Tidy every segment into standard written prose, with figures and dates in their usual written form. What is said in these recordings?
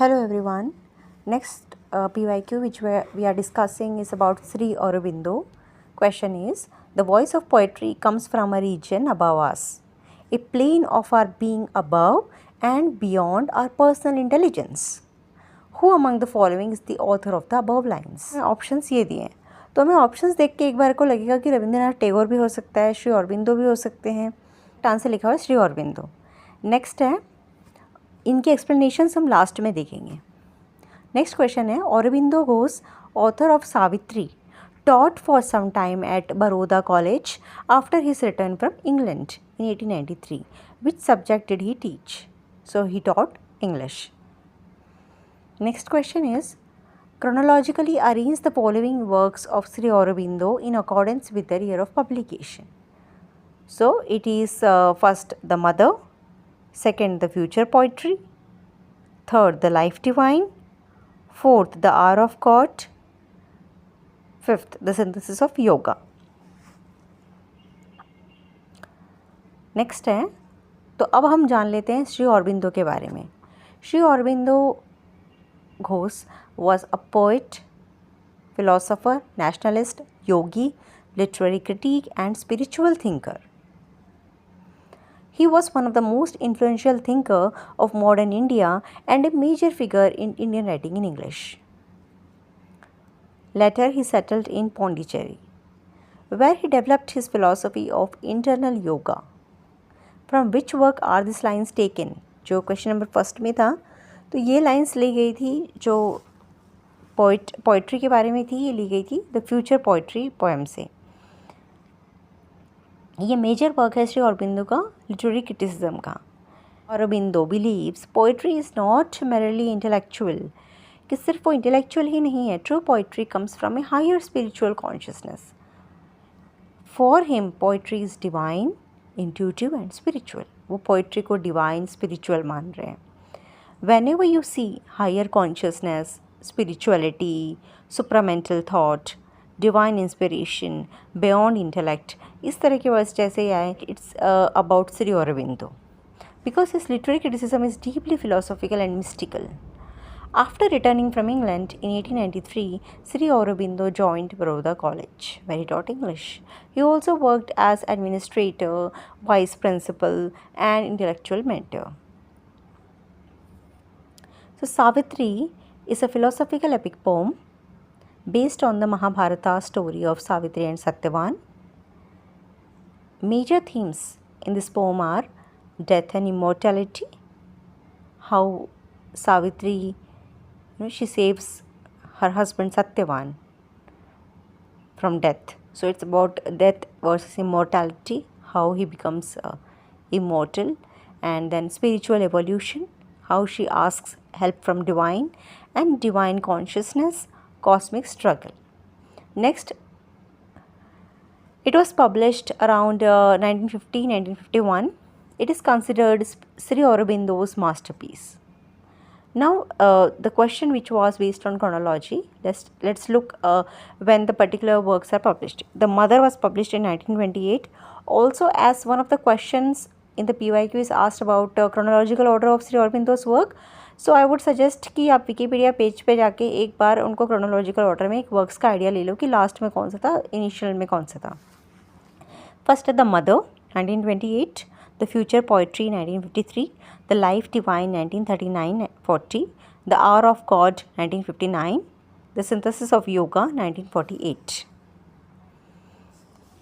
Hello everyone. Next PYQ which we are discussing is about Sri Aurobindo. Question is, the voice of poetry comes from a region above us, a plane of our being above and beyond our personal intelligence. Who among the following is the author of the above lines? Options ये दिए हैं, तो हमें options देख के एक बार को लगेगा कि रविंद्रनाथ टैगोर भी हो सकता है, श्री अरबिंदो भी हो सकते हैं. आंसर लिखा हुआ है श्री अरबिंदो. नेक्स्ट है, इनके एक्सप्लेनेशंस हम लास्ट में देखेंगे. नेक्स्ट क्वेश्चन है, Aurobindo Ghosh author of Savitri taught for some time at Baroda College after his return from England in 1893. Which subject did he teach? So he taught English. Next question is, chronologically arrange the following works of Sri Aurobindo in accordance with their year of publication. So it is first the Mother, second the Future Poetry, third the Life Divine, fourth the Hour of God, fifth the Synthesis of Yoga. Next है, तो अब हम जान लेते हैं श्री अरबिंदो के बारे में. Shri Aurobindo Ghosh was a poet, philosopher, nationalist, yogi, literary critic and spiritual thinker. He was one of the most influential thinker of modern India and a major figure in Indian writing in English. Later he settled in Pondicherry, where he developed his philosophy of internal yoga. From which work are these lines taken? जो question number first में था, तो ये lines ली गई थी जो poetry के बारे में थी, ये ली गई थी द फ्यूचर पोइट्री पोएम से. ये मेजर वर्क है श्री अरबिंदो का लिटरेरी क्रिटिसिज्म का. Aurobindo believes poetry is not merely intellectual, कि सिर्फ वो इंटेलेक्चुअल ही नहीं है. True poetry comes from a higher spiritual consciousness. For him poetry is divine, intuitive and spiritual. वो पोइट्री को डिवाइन स्पिरिचुअल मान रहे हैं. Whenever you see higher consciousness, spirituality, supramental thought, divine inspiration, beyond intellect, इस तरह के words जैसे आए, it's about Sri Aurobindo because his literary criticism is deeply philosophical and mystical. After returning from England in 1893, Sri Aurobindo joined Baroda College, where he taught English. He also worked as administrator, vice principal, and intellectual mentor. So Savitri is a philosophical epic poem based on the Mahabharata story of Savitri and Satyavan. Major themes in this poem are death and immortality, how Savitri she saves her husband Satyavan from death. So it's about death versus immortality, how he becomes immortal, and then spiritual evolution, how she asks help from divine, and divine consciousness, cosmic struggle. Next, it was published around 1950-1951. It is considered Sri Aurobindo's masterpiece. Now the question which was based on chronology, let's look when the particular works are published. The Mother was published in 1928. Also, as one of the questions in the PYQ is asked about chronological order of Sri Aurobindo's work, so I would suggest कि आप Wikipedia page पे जाके एक बार उनको chronological order में एक works का idea ले लो कि लास्ट में कौन सा था, इनिशियल में कौन सा था. फर्स्ट है the mother 1928, the future poetry 1953, the life divine 1939-40, the hour of God 1959, the synthesis of yoga 1948.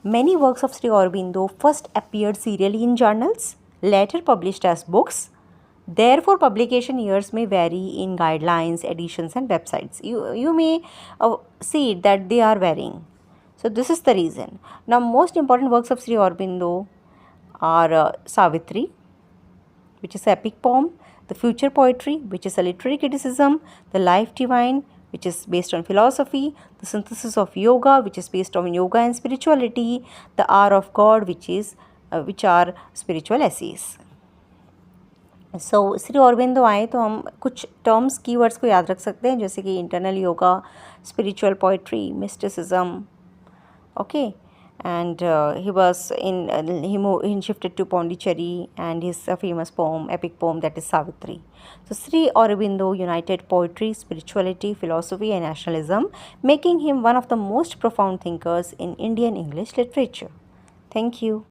Many works of Sri Aurobindo first appeared serially in journals, later published as books. Therefore, publication years may vary in guidelines, editions and websites. You may see that they are varying. So, this is the reason. Now, most important works of Sri Aurobindo are Savitri, which is an epic poem, the Future Poetry, which is a literary criticism, the Life Divine, which is based on philosophy, the Synthesis of Yoga, which is based on yoga and spirituality, the Hour of God, which are spiritual essays. सो श्री अरबिंदो आए तो हम कुछ terms keywords को याद रख सकते हैं, जैसे कि internal yoga, spiritual poetry, mysticism, okay, and he shifted to Pondicherry, and his famous poem, epic poem, that is Savitri. So Sri Aurobindo united poetry, spirituality, philosophy, and nationalism, making him one of the most profound thinkers in Indian English literature. Thank you.